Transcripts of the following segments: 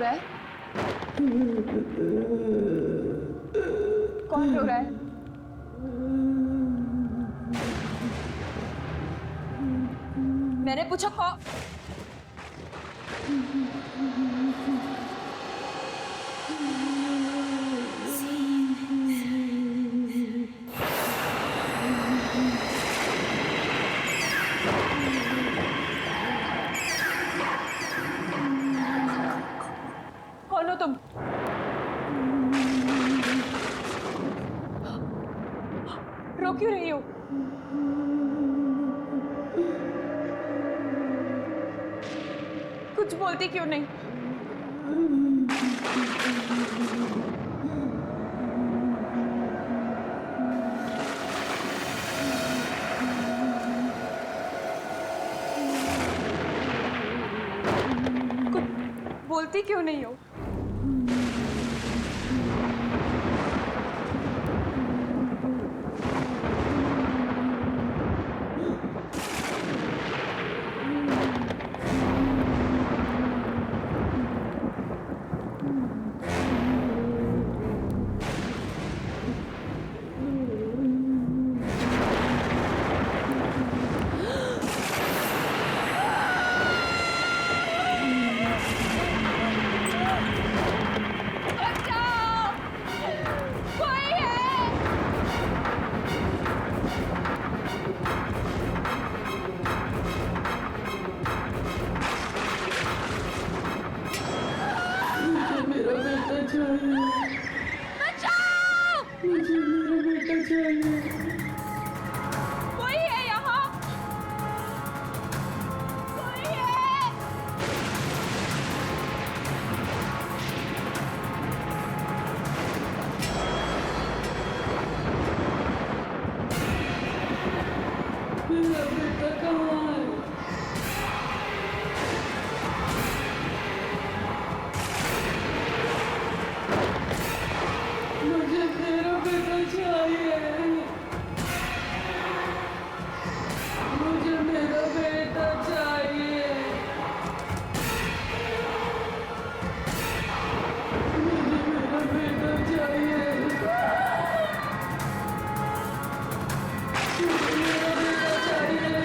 रहा है? कौन रो रहा है? मैंने पूछा कौन? कौन हो तुम? रो क्यों रही हो? कुछ बोलती क्यों नहीं? कुछ बोलती क्यों नहीं हो? कोई है यहाँ? कोई है? मेरा बेटा कहाँ है? मुझे मेरा बेटा चाहिए। मुझे मेरा बेटा चाहिए। मुझे मेरा बेटा चाहिए। मुझे मेरा बेटा चाहिए।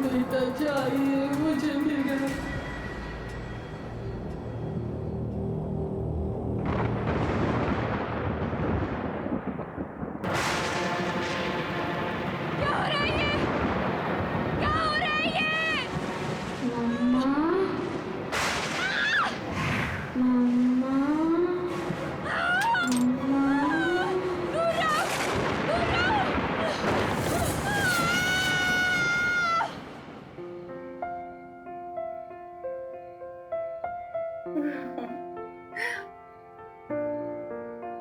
बेटा चाहिए मुझे मेरा। क्या हो रहा है ये? क्या हो रहा है ये? मम्मा मम्मा मम्मा दूर रहो! दूर रहो!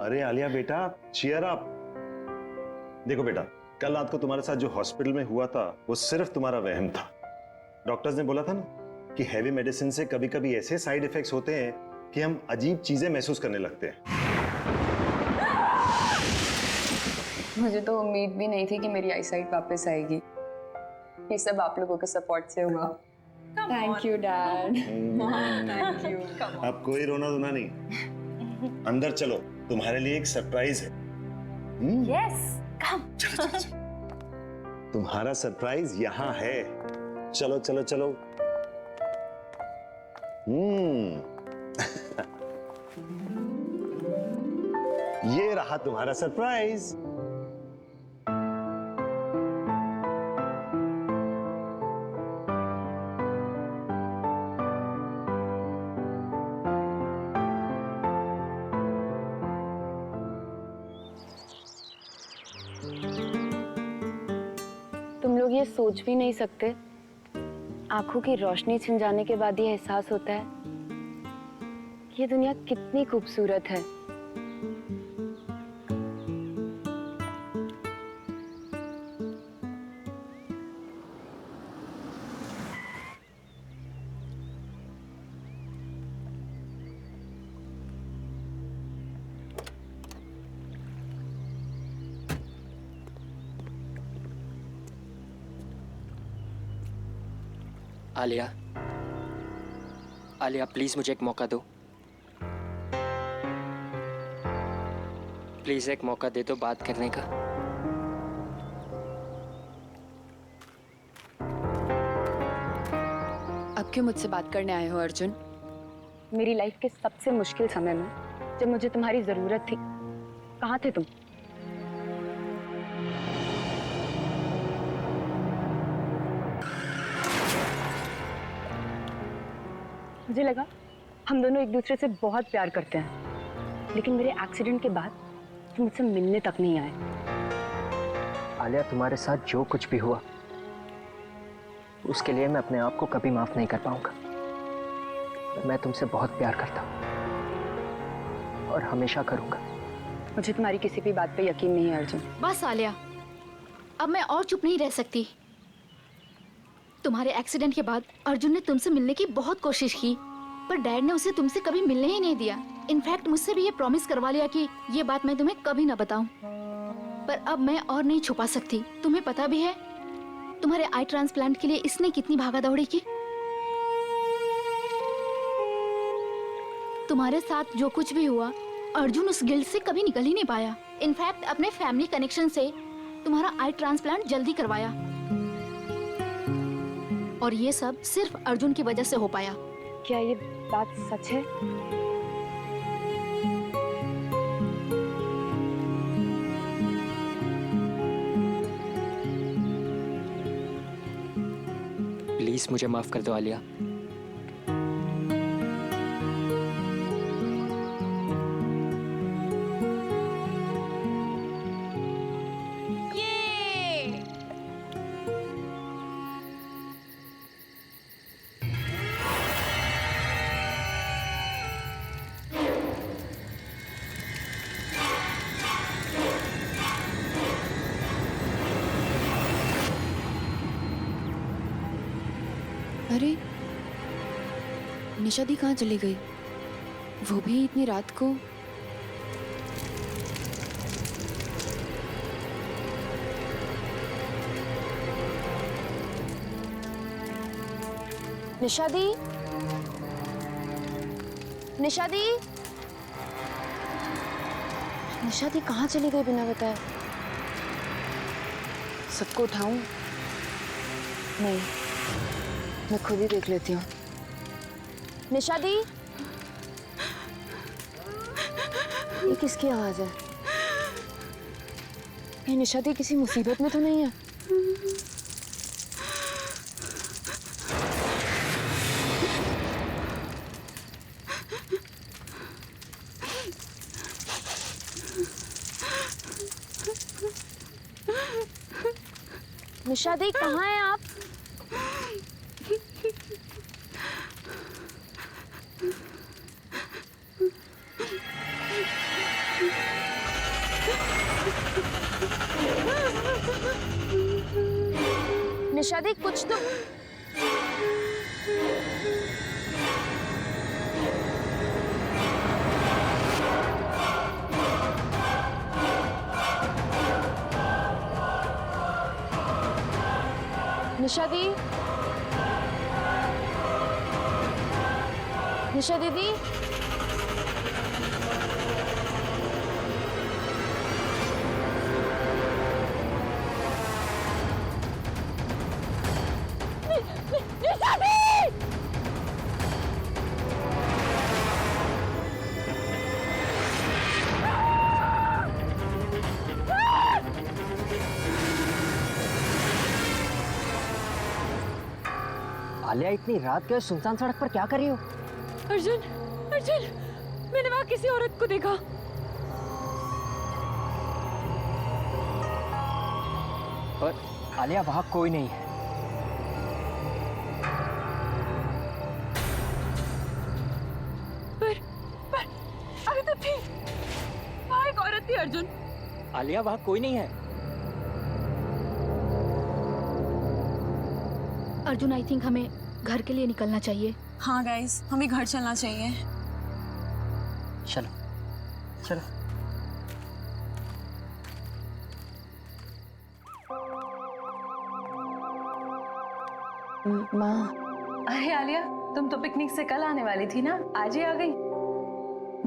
अरे आलिया बेटा, चीयर अप। देखो बेटा, कल रात को तुम्हारे साथ जो हॉस्पिटल में हुआ था वो सिर्फ तुम्हारा वहम था। डॉक्टर्स ने बोला था ना कि हैवी मेडिसिन से कभी कभी ऐसे साइड इफेक्ट्स होते हैं कि हम अजीब चीजें महसूस करने लगते हैं। मुझे तो उम्मीद भी नहीं थी कि मेरी आईसाइट वापस आएगी। ये सब आप लोगों के सपोर्ट से हुआ। Thank you dad. Thank you. अब कोई रोना धोना नहीं, अंदर चलो, तुम्हारे लिए एक सरप्राइज है। यस, कम। चलो चलो चलो, तुम्हारा सरप्राइज यहाँ है। चलो चलो चलो। ये रहा तुम्हारा सरप्राइज। तुम लोग ये सोच भी नहीं सकते, आंखों की रोशनी छिन जाने के बाद ये एहसास होता है कि ये दुनिया कितनी खूबसूरत है। आलिया, आलिया प्लीज मुझे एक मौका दो। प्लीज एक मौका दे दो बात करने का। अब क्यों मुझसे बात करने आए हो अर्जुन? मेरी लाइफ के सबसे मुश्किल समय में जब मुझे तुम्हारी जरूरत थी, कहाँ थे तुम? मुझे लगा हम दोनों एक दूसरे से बहुत प्यार करते हैं, लेकिन मेरे एक्सीडेंट के बाद तुम मुझसे मिलने तक नहीं आए। आलिया, तुम्हारे साथ जो कुछ भी हुआ उसके लिए मैं अपने आप को कभी माफ नहीं कर पाऊंगा। मैं तुमसे बहुत प्यार करता हूं और हमेशा करूंगा। मुझे तुम्हारी किसी भी बात पे यकीन नहीं है अर्जुन। बस आलिया, अब मैं और चुप नहीं रह सकती। तुम्हारे एक्सीडेंट के बाद अर्जुन ने तुमसे मिलने की बहुत कोशिश की, पर डैड ने उसे तुमसे कभी मिलने ही नहीं दिया। इनफैक्ट मुझसे भी ये प्रॉमिस करवा लिया कि ये बात मैं तुम्हें कभी ना बताऊं। पर अब मैं और नहीं छुपा सकती। तुम्हें पता भी है तुम्हारे आई ट्रांसप्लांट के लिए इसने कितनी भागा दौड़ी की। तुम्हारे साथ जो कुछ भी हुआ, अर्जुन उस गिल्ट से कभी निकल ही नहीं पाया। इनफैक्ट अपने फैमिली कनेक्शन से तुम्हारा आई ट्रांसप्लांट जल्दी करवाया, और ये सब सिर्फ अर्जुन की वजह से हो पाया। क्या ये बात सच है? प्लीज मुझे माफ कर दो आलिया। अरे निशा दी कहाँ चली गई? वो भी इतनी रात को? निशा दी, निशा दी, निशा दी कहाँ चली गई बिना बताए? सबको उठाऊं? नहीं, मैं खुद ही देख लेती हूँ। निशा दी, ये किसकी आवाज है? ये निशा दी किसी मुसीबत में तो नहीं है? निशा दी कहाँ हैं आप? निशा दी कुछ तो। निशा दी, निशा दीदी, आलिया, इतनी रात के सुनसान सड़क पर क्या कर रही हो? अर्जुन, अर्जुन, मैंने वहां किसी औरत को देखा। पर आलिया, वहां कोई नहीं है। पर अभी तो थी, वहां एक औरत थी अर्जुन। आलिया, वहां कोई नहीं है। अर्जुन, आई थिंक हमें घर के लिए निकलना चाहिए। हाँ गाइस, हमें घर चलना चाहिए। चलो चलो। माँ, अरे आलिया, तुम तो पिकनिक से कल आने वाली थी ना, आज ही आ गई।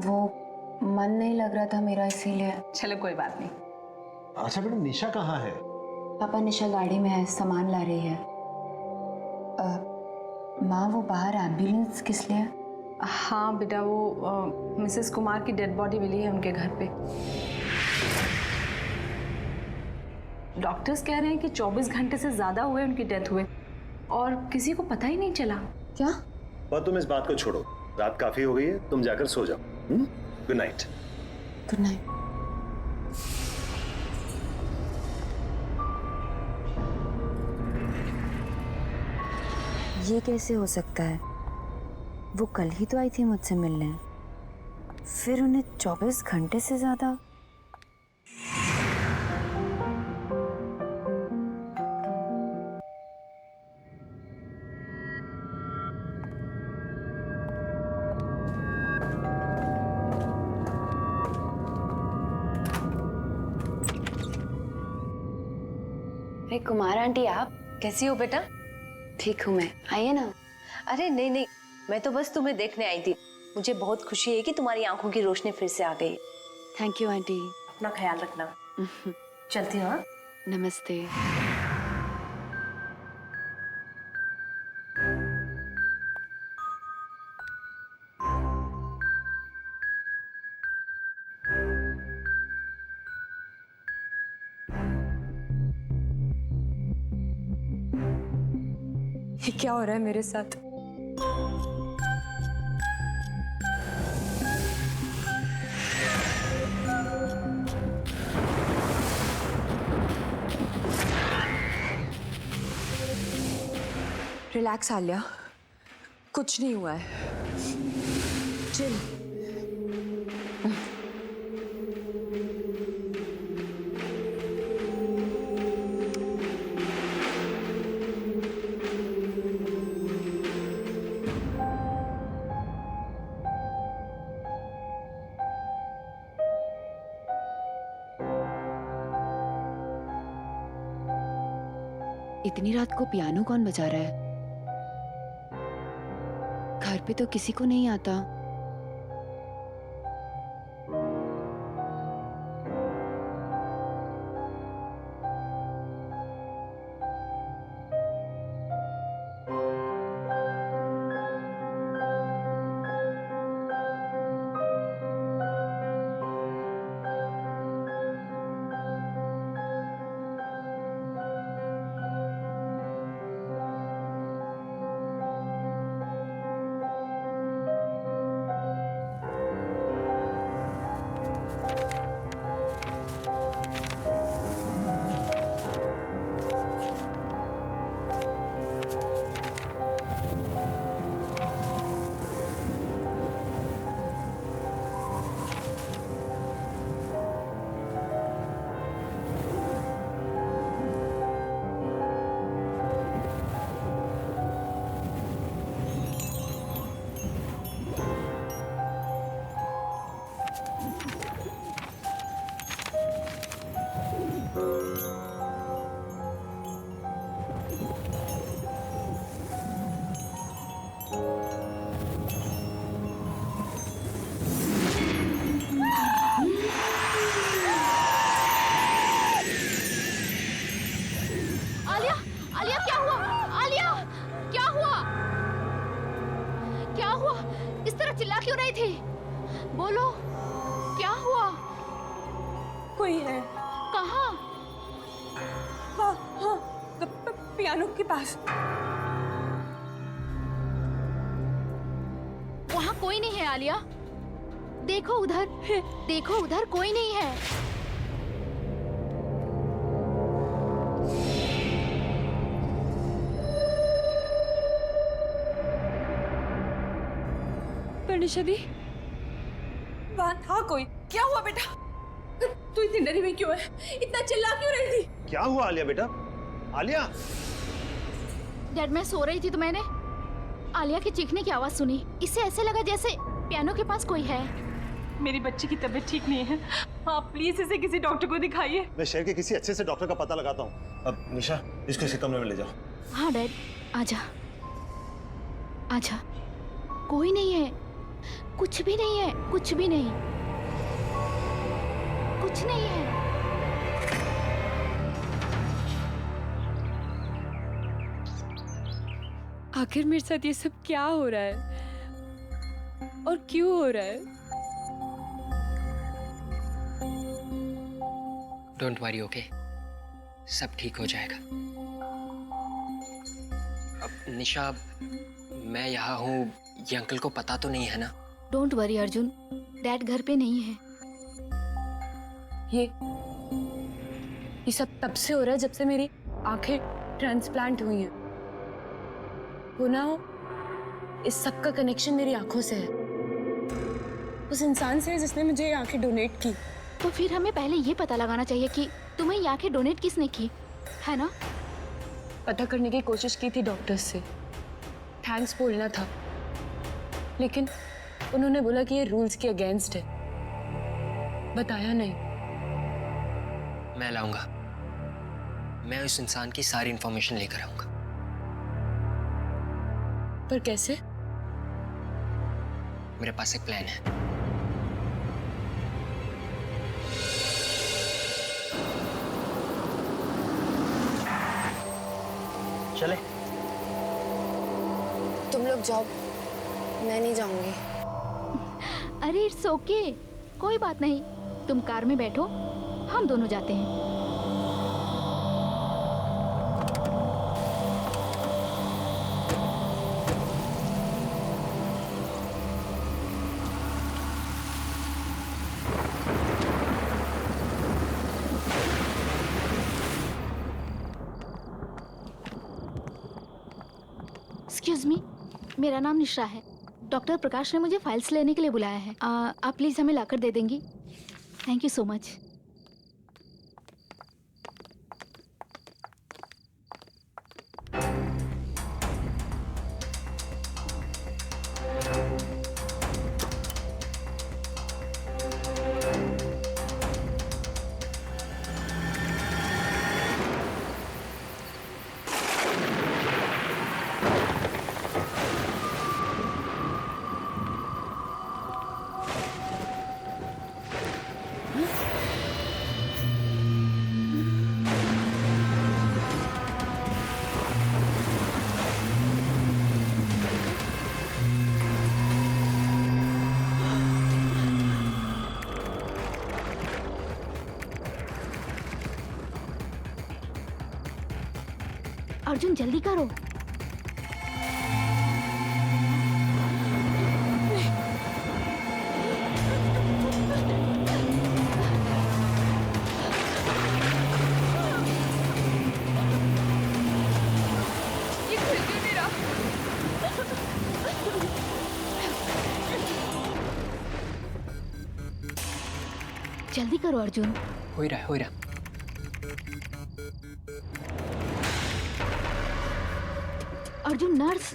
वो मन नहीं लग रहा था मेरा, इसीलिए। चलो कोई बात नहीं। अच्छा बेटा, निशा कहाँ है? पापा, निशा गाड़ी में है, सामान ला रही है। माँ, वो बाहर एम्बुलेंस किस लिए? हाँ बेटा, वो मिसेस कुमार की डेड बॉडी मिली है उनके घर पे। डॉक्टर्स कह रहे हैं कि 24 घंटे से ज्यादा हुए उनकी डेथ हुए और किसी को पता ही नहीं चला। क्या? पर तुम इस बात को छोड़ो, रात काफी हो गई है, तुम जाकर सो जाओ। Good night. Good night. ये कैसे हो सकता है? वो कल ही तो आई थी मुझसे मिलने, फिर उन्हें 24 घंटे से ज्यादा। अरे कुमार आंटी, आप कैसी हो बेटा? ठीक हूँ मैं, आइए ना। अरे नहीं नहीं, मैं तो बस तुम्हें देखने आई थी। मुझे बहुत खुशी है कि तुम्हारी आंखों की रोशनी फिर से आ गई। Thank you aunty. अपना ख्याल रखना। चलती हूँ। हाँ? नमस्ते। ये क्या हो रहा है मेरे साथ? रिलैक्स आलिया, कुछ नहीं हुआ है। चिल। इतनी रात को पियानो कौन बजा रहा है? घर पे तो किसी को नहीं आता। चिल्ला क्यों रही थी? बोलो, क्या हुआ? कोई है। कहाँ? हाँ हाँ, पियानो के पास। वहाँ कोई नहीं है आलिया। देखो उधर, देखो उधर कोई नहीं है। निशा दी, वहाँ था कोई। क्या हुआ बेटा? तू इतनी डरी हुई क्यों है? इतना चिल्ला क्यों रही थी? क्या हुआ आलिया बेटा? आलिया! डैड, मैं सो रही थी तो मैंने आलिया की चीखने की आवाज सुनी। इससे ऐसे लगा जैसे पियानो के पास कोई है। मेरी बच्ची की तबीयत ठीक नहीं है, आप प्लीज इसे किसी डॉक्टर को दिखाइए। मैं शहर के किसी अच्छे से डॉक्टर का पता लगाता हूँ। अब निशा, इसको इसी कमरे में ले जाओ। हाँ डैड, आजा। आजा। कोई नहीं है, कुछ भी नहीं है, कुछ भी नहीं, कुछ नहीं है। आखिर मेरे साथ ये सब क्या हो रहा है और क्यों हो रहा है? Don't worry, okay? सब ठीक हो जाएगा। अब निशा, मैं यहाँ हूँ, ये अंकल को पता तो नहीं है ना? डोंट वरी अर्जुन, डैड घर पे नहीं है। ये सब तब से हो रहा है जब से मेरी आंखें ट्रांसप्लांट हुई हैं। वो ना, इस सब का कनेक्शन मेरी आंखों से है, उस इंसान से जिसने मुझे ये आंखें डोनेट की। तो फिर हमें पहले ये पता लगाना चाहिए कि तुम्हें ये आंखें डोनेट किसने की, है ना? पता करने की कोशिश की थी डॉक्टर्स से, थैंक्स बोलना था, लेकिन उन्होंने बोला कि ये रूल्स के अगेंस्ट है, बताया नहीं। मैं लाऊंगा, मैं उस इंसान की सारी इंफॉर्मेशन लेकर आऊंगा। पर कैसे? मेरे पास एक प्लान है। चले? तुम लोग जाओ, मैं नहीं जाऊंगी। अरे इट्स ओके, कोई बात नहीं। तुम कार में बैठो, हम दोनों जाते हैं। एक्सक्यूज मी, मेरा नाम निशा है। डॉक्टर प्रकाश ने मुझे फाइल्स लेने के लिए बुलाया है। आप प्लीज़ हमें लाकर दे देंगी? Thank you so much. Arjun जल्दी करो। ये खुल क्यों नहीं रहा? जल्दी करो अर्जुन। हो ही रहा है, हो ही रहा है। अर्जुन नर्स।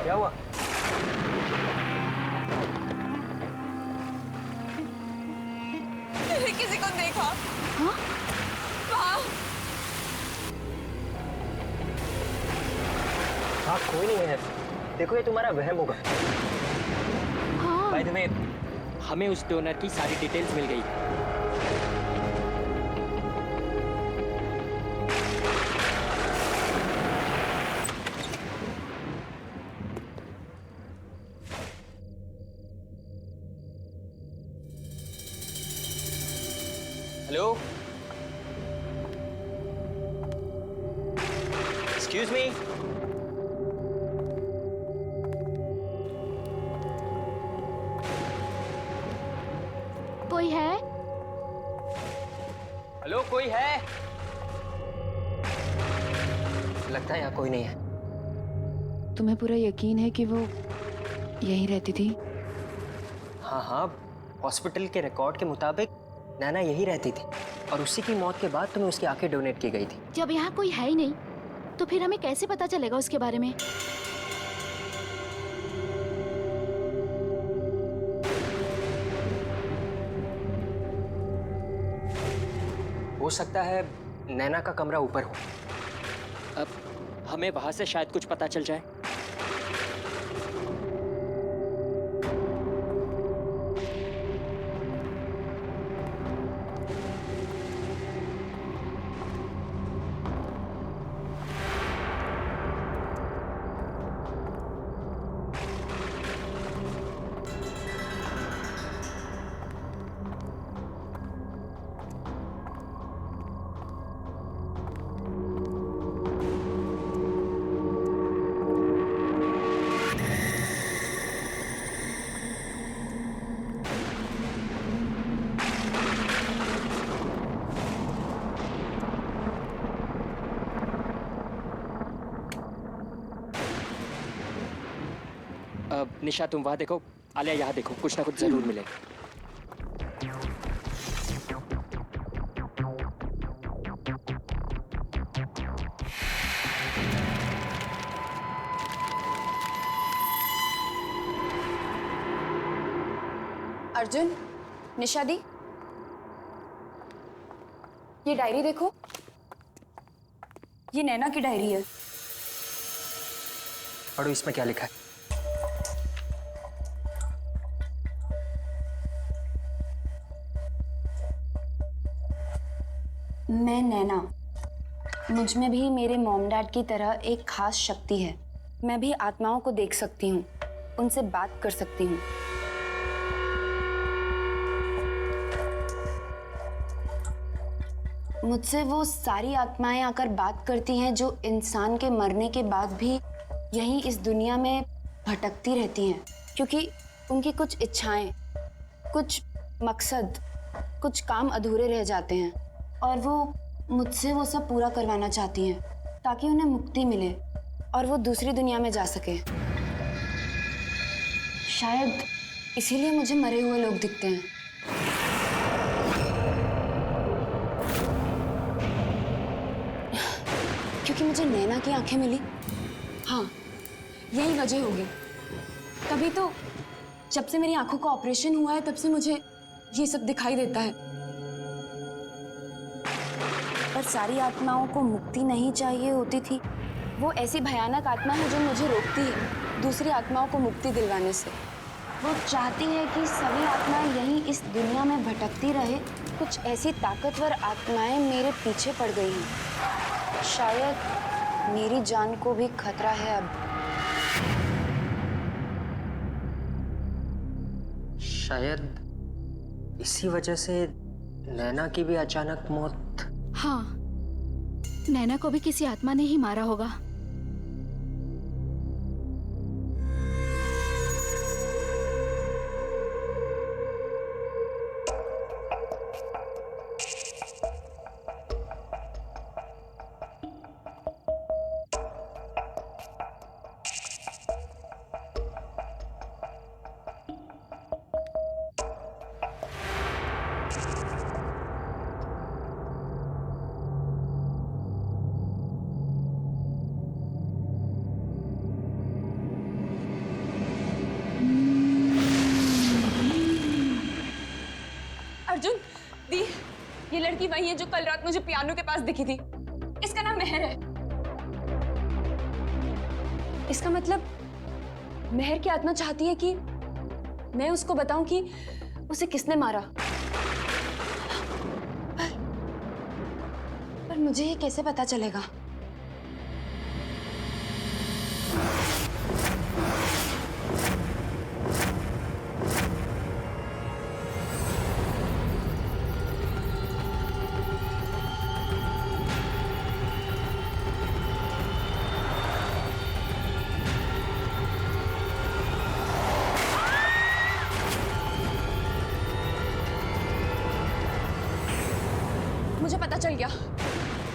क्या हुआ? मैंने किसी को देखा। हाँ? वहाँ हाँ कोई नहीं है, देखो ये तुम्हारा वहम होगा। हाँ बाय द वे, हमें उस डोनर की सारी डिटेल्स मिल गई। Hello, excuse me. कोई है? हेलो, कोई है? लगता है यहाँ कोई नहीं है। तुम्हें पूरा यकीन है कि वो यहीं रहती थी? हाँ हाँ, हॉस्पिटल के रिकॉर्ड के मुताबिक नैना यही रहती थी और उसी की मौत के बाद तुम्हें उसकी आंखें डोनेट की गई थी। जब यहाँ कोई है ही नहीं तो फिर हमें कैसे पता चलेगा उसके बारे में? हो सकता है नैना का कमरा ऊपर हो। अब हमें वहां से शायद कुछ पता चल जाए। निशा, तुम वहां देखो, आलिया यहाँ देखो, कुछ ना कुछ जरूर मिलेगा। अर्जुन, निशा दी, ये डायरी देखो, ये नैना की डायरी है। पढ़ो इसमें क्या लिखा है। मैं नैना, मुझ में भी मेरे मॉम डैड की तरह एक खास शक्ति है। मैं भी आत्माओं को देख सकती हूँ, उनसे बात कर सकती हूँ। मुझसे वो सारी आत्माएं आकर बात करती हैं जो इंसान के मरने के बाद भी यहीं इस दुनिया में भटकती रहती हैं, क्योंकि उनकी कुछ इच्छाएं, कुछ मकसद, कुछ काम अधूरे रह जाते हैं और वो मुझसे वो सब पूरा करवाना चाहती हैं ताकि उन्हें मुक्ति मिले और वो दूसरी दुनिया में जा सके। शायद इसीलिए मुझे मरे हुए लोग दिखते हैं। क्योंकि मुझे नैना की आंखें मिली। हाँ, यही वजह होगी। तभी तो जब से मेरी आंखों का ऑपरेशन हुआ है तब से मुझे ये सब दिखाई देता है। पर सारी आत्माओं को मुक्ति नहीं चाहिए होती थी। वो ऐसी भयानक आत्मा है जो मुझे रोकती है दूसरी आत्माओं को मुक्ति दिलवाने से। वो चाहती है कि सभी आत्माएं यहीं इस दुनिया में भटकती रहे। कुछ ऐसी ताकतवर आत्माएं मेरे पीछे पड़ गई हैं। शायद मेरी जान को भी खतरा है अब। शायद इसी वजह से नैना की भी अचानक मौत। हाँ, नैना को भी किसी आत्मा ने ही मारा होगा। अर्जुन, दी, ये लड़की वही है जो कल रात मुझे पियानो के पास दिखी थी। इसका नाम मेहर है। इसका मतलब मेहर की आत्मा चाहती है कि मैं उसको बताऊं कि उसे किसने मारा। पर मुझे ये कैसे पता चलेगा?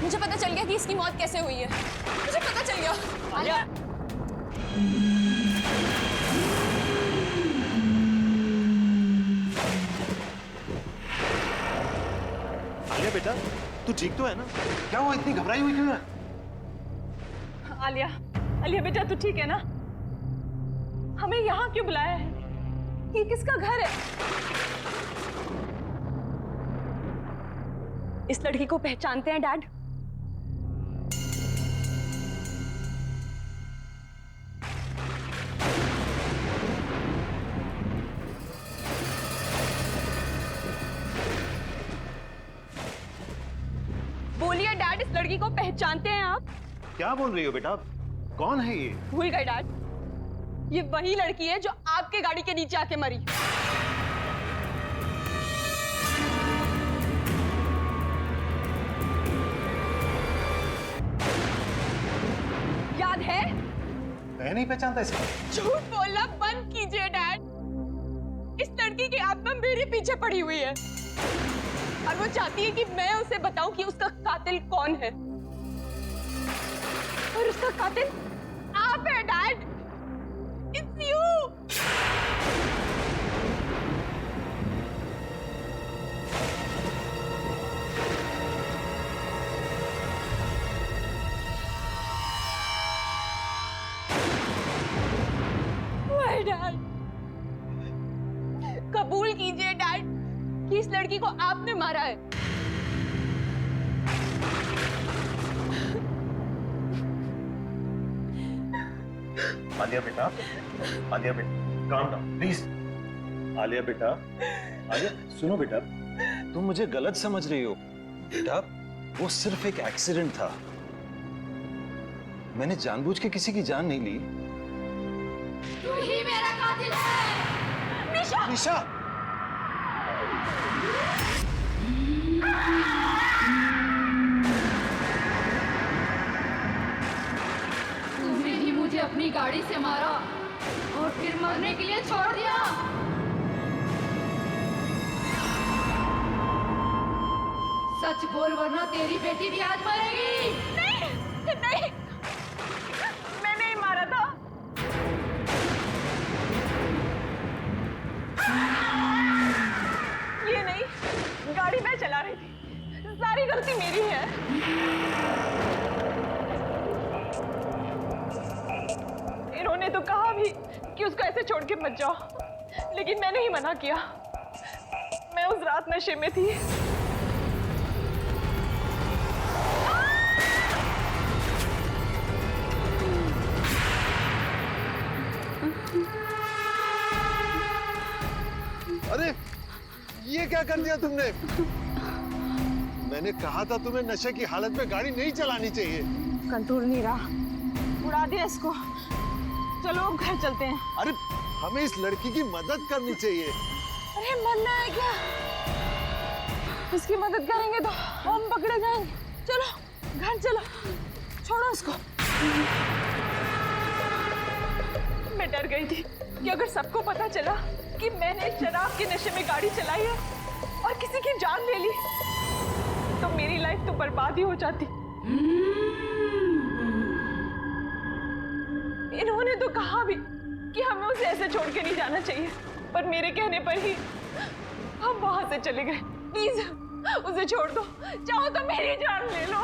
मुझे पता चल गया कि इसकी मौत कैसे हुई है। मुझे पता चल गया। आलिया, आलिया बेटा, तू ठीक तो है ना? क्या हुआ, इतनी घबराई हुई क्यों है? आलिया, आलिया बेटा तू ठीक है ना? हमें यहाँ क्यों बुलाया है? ये किसका घर है? इस लड़की को पहचानते हैं डैड? बोलिए डैड, इस लड़की को पहचानते हैं आप? क्या बोल रही हो बेटा? कौन है ये? भूल गए डैड? ये वही लड़की है जो आपके गाड़ी के नीचे आके मरी। याद है? मैं नहीं पहचानता इसे। झूठ बोलना बंद कीजिए डैड। इस लड़की की आत्मा मेरे पीछे पड़ी हुई है और वो चाहती है कि मैं उसे बताऊं कि उसका कातिल कौन है। और उसका कातिल आप है डैड। It's you. डैड, कबूल कीजिए डैड कि इस लड़की को आपने मारा है। आलिया बेटा, आलिया बेटा, काम डाउन प्लीज। आलिया बेटा, आलिया सुनो बेटा, तुम मुझे गलत समझ रही हो। बेटा वो सिर्फ एक एक्सीडेंट था, मैंने जानबूझ के किसी की जान नहीं ली। तू ही मेरा कातिल है। निशा! निशा! तूने ही मुझे अपनी गाड़ी से मारा और फिर मरने के लिए छोड़ दिया। सच बोल वरना तेरी बेटी भी आज मरेगी। नहीं, नहीं, मैं नहीं मारा था। ये नहीं, गाड़ी मैं चला रही थी, सारी गलती मेरी है। इन्होंने तो कहा भी कि उसको ऐसे छोड़ के मत जाओ, लेकिन मैंने ही मना किया। मैं उस रात नशे में थी। अरे ये क्या कर दिया तुमने? मैंने कहा था तुम्हें नशे की हालत में गाड़ी नहीं चलानी चाहिए। कंट्रोल नहीं रहा, उड़ा दिया इसको। चलो अब घर चलते हैं। अरे हमें इस लड़की की मदद करनी चाहिए। अरे मरना है क्या? इसकी मदद करेंगे तो हम पकड़े जाएंगे। चलो घर चलो, छोड़ो उसको। मैं डर गई थी कि अगर सबको पता चला कि मैंने शराब के नशे में गाड़ी चलाई है और किसी की जान ले ली, तो मेरी लाइफ तो बर्बाद ही हो जाती। इन्होंने तो कहा भी कि हमें उसे ऐसे छोड़ के नहीं जाना चाहिए, पर मेरे कहने पर ही हम वहां से चले गए। प्लीज उसे छोड़ दो, चाहो तो मेरी जान ले लो।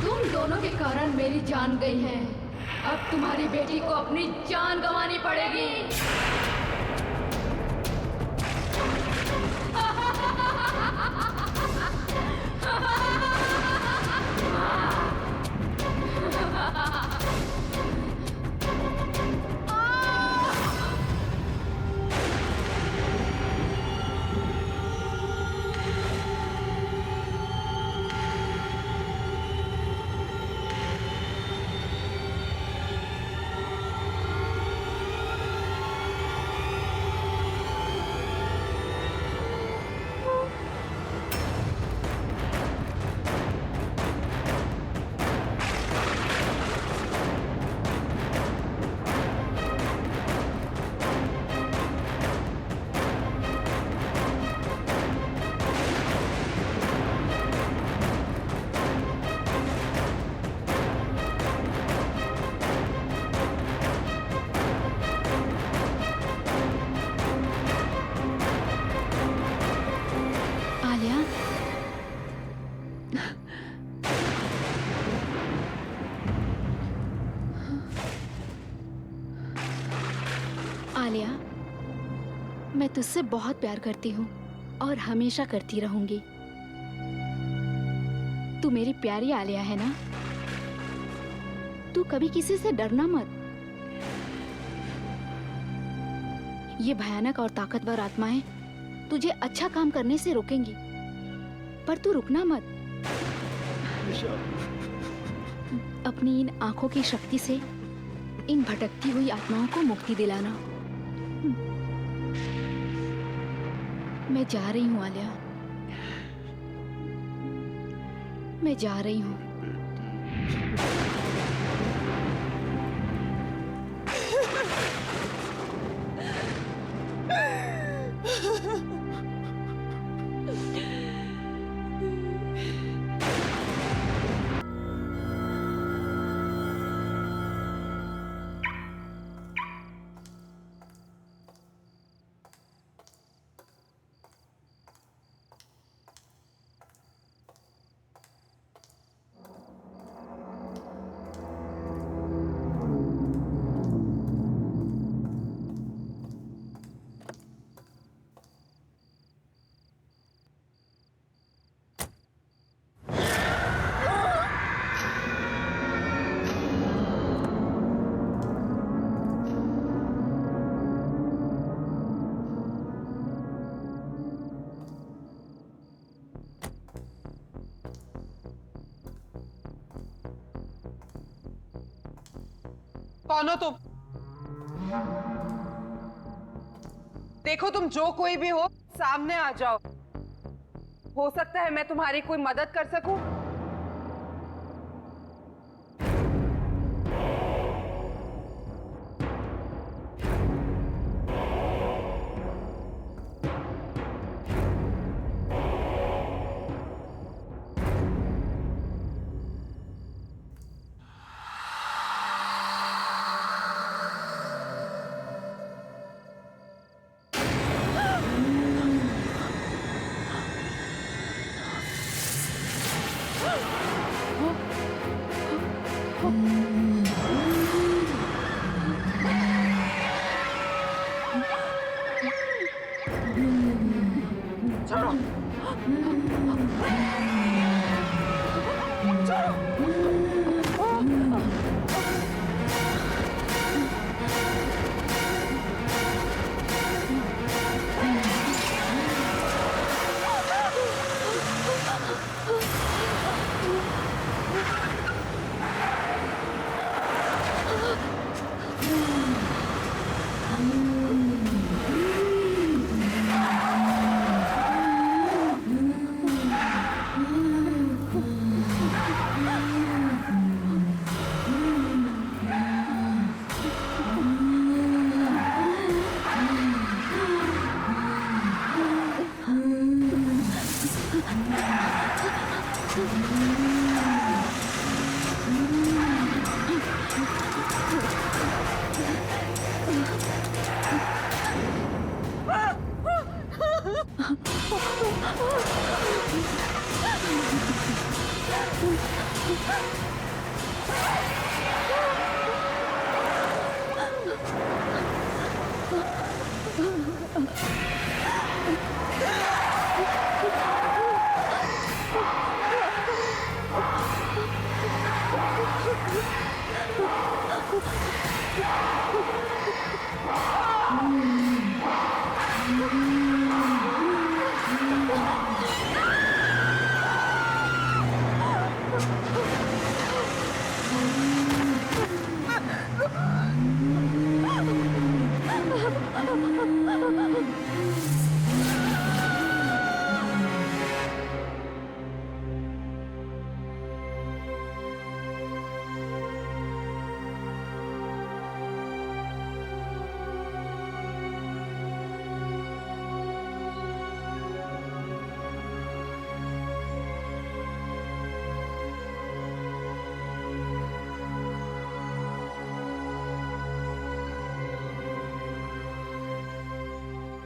तुम दोनों के कारण मेरी जान गई है, अब तुम्हारी बेटी को अपनी जान गंवानी पड़ेगी। आलिया, मैं तुझसे बहुत प्यार करती हूँ और हमेशा करती रहूंगी। तू मेरी प्यारी आलिया है ना? तू कभी किसी से डरना मत। ये भयानक और ताकतवर आत्माएं तुझे अच्छा काम करने से रोकेंगी, पर तू रुकना मत। अपनी इन आंखों की शक्ति से इन भटकती हुई आत्माओं को मुक्ति दिलाना। मैं जा रही हूँ आलिया, मैं जा रही हूँ। कौन हो तुम? देखो, तुम जो कोई भी हो, सामने आ जाओ। हो सकता है मैं तुम्हारी कोई मदद कर सकूं।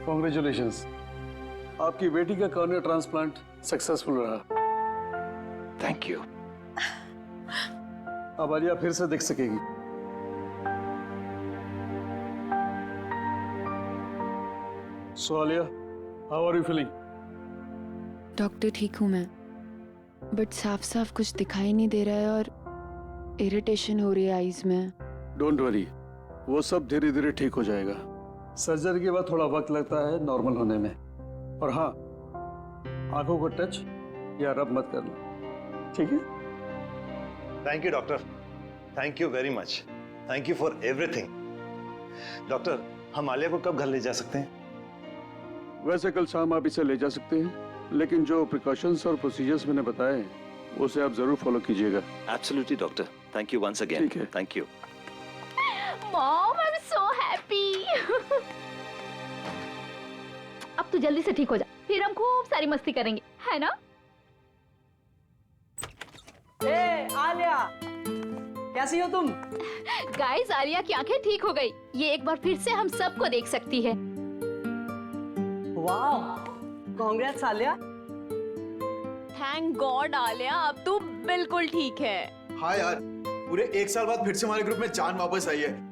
कॉन्ग्रेचुलेशंस, आपकी बेटी का कॉर्निया ट्रांसप्लांट सक्सेसफुल रहा। Thank you. अब आलिया फिर से देख सकेगी। So Alia, how are you feeling? Doctor ठीक हूँ मैं, बट साफ साफ कुछ दिखाई नहीं दे रहा है और इरिटेशन हो रही है आईज में। डोंट वरी, वो सब धीरे धीरे ठीक हो जाएगा। सर्जरी के बाद थोड़ा वक्त लगता है नॉर्मल होने में। और हाँ, आंखों को टच या रब मत करना, ठीक है? Thank you doctor, thank you very much, thank you for everything. Doctor, हम आलिया को कब घर ले जा सकते हैं? वैसे कल शाम आप इसे ले जा सकते हैं, लेकिन जो प्रिकॉशंस और प्रोसीजर्स मैंने बताए हैं उसे आप जरूर फॉलो कीजिएगा। Absolutely doctor, thank you once again. ठीक है। Thank you. Mom, I am so happy. अब तू जल्दी से ठीक हो जा, फिर हम खूब सारी मस्ती करेंगे, है ना? ए आलिया, कैसी हो तुम? गाइस, आलिया की आंखें ठीक हो गई। ये एक बार फिर से हम सबको देख सकती है। वाह, congrats Alia. Thank God Alia, अब तू बिल्कुल ठीक है। हाँ यार, पूरे 1 साल बाद फिर से हमारे ग्रुप में जान वापस आई है।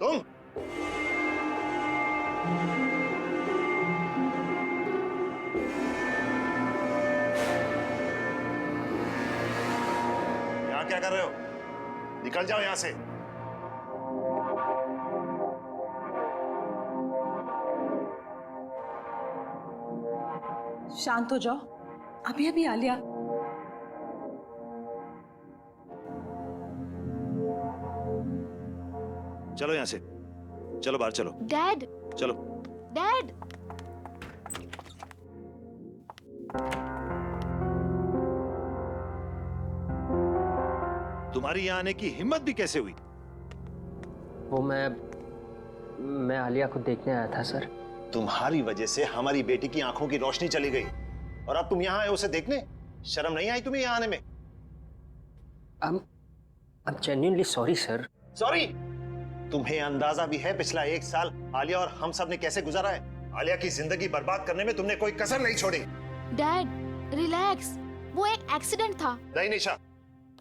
तुम यहाँ क्या कर रहे हो? निकल जाओ यहाँ से। शांत हो जाओ, अभी अभी आलिया। चलो यहाँ से, चलो बाहर चलो। डैड, चलो। डैड, तुम्हारी यहाँ आने की हिम्मत भी कैसे हुई? वो मैं आलिया को देखने आया था सर। तुम्हारी वजह से हमारी बेटी की आंखों की रोशनी चली गई और अब तुम यहाँ आए उसे देखने? शर्म नहीं आई तुम्हें यहाँ आने में? I'm genuinely sorry sir. Sorry? तुम्हें अंदाजा भी है पिछला 1 साल आलिया और हम सब ने कैसे गुजारा है? आलिया की जिंदगी बर्बाद करने में तुमने कोई कसर नहीं छोड़ी। डैड, रिलैक्स, वो एक एक्सीडेंट था। नहीं निशा,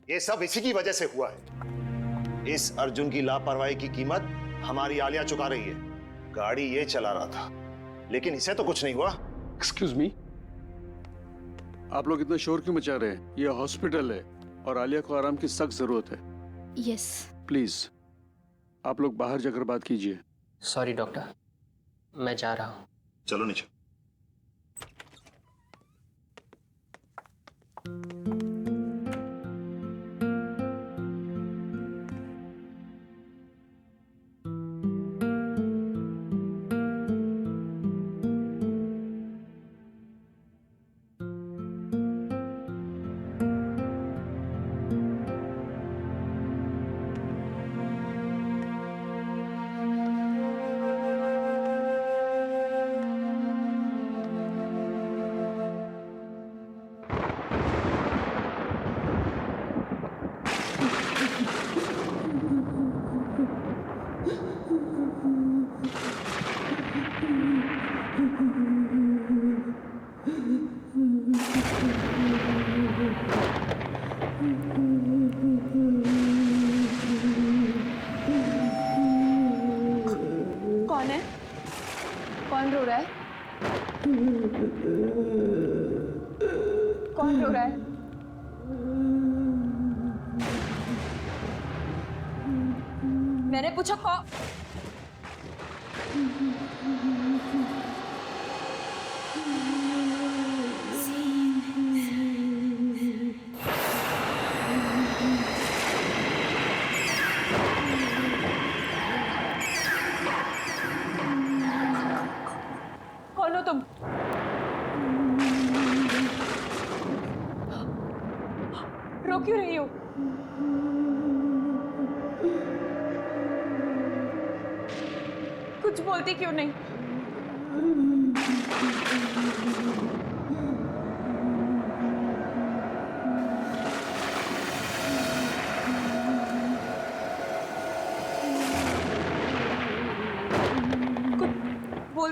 ये सब इसी की वजह से हुआ है। इस अर्जुन की लापरवाही की कीमत हमारी आलिया चुका रही है। गाड़ी ये चला रहा था, लेकिन इसे तो कुछ नहीं हुआ। एक्सक्यूज मी, आप लोग इतना शोर क्यों मचा रहे हैं? ये हॉस्पिटल है और आलिया को आराम की सख्त जरूरत है। यस। प्लीज आप लोग बाहर जाकर बात कीजिए। सॉरी डॉक्टर, मैं जा रहा हूँ। चलो निशा। कौन है? कौन रो रहा है? कौन रो रहा है? मैंने पूछा कौन? कौन हो तुम? रो क्यों रही हो? कुछ बोलती क्यों नहीं?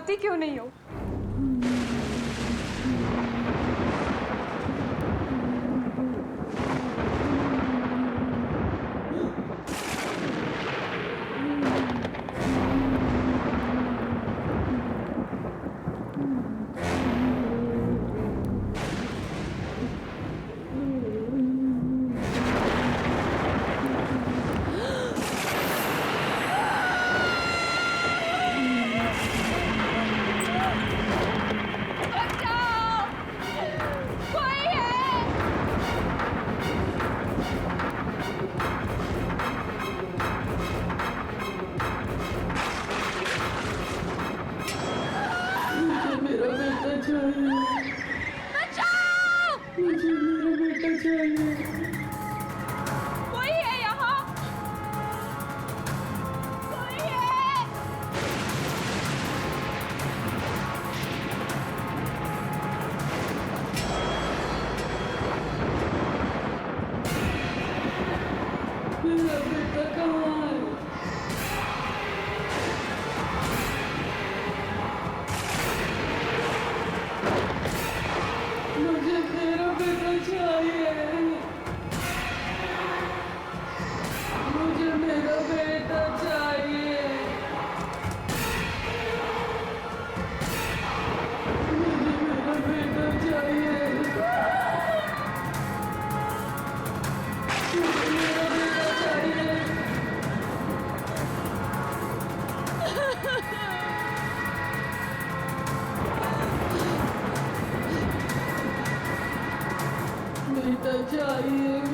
बोलती क्यों नहीं हो? मुझे मेरा बेटा चाहिए। मुझे मेरा बेटा चाहिए। कोई है यहाँ? कोई है? मेरा बेटा कहाँ है? मुझे मेरा बेटा चाहिए। मुझे मेरा बेटा चाहिए। मुझे मेरा बेटा चाहिए। मुझे मेरा बेटा चाहिए। बेटा चाहिए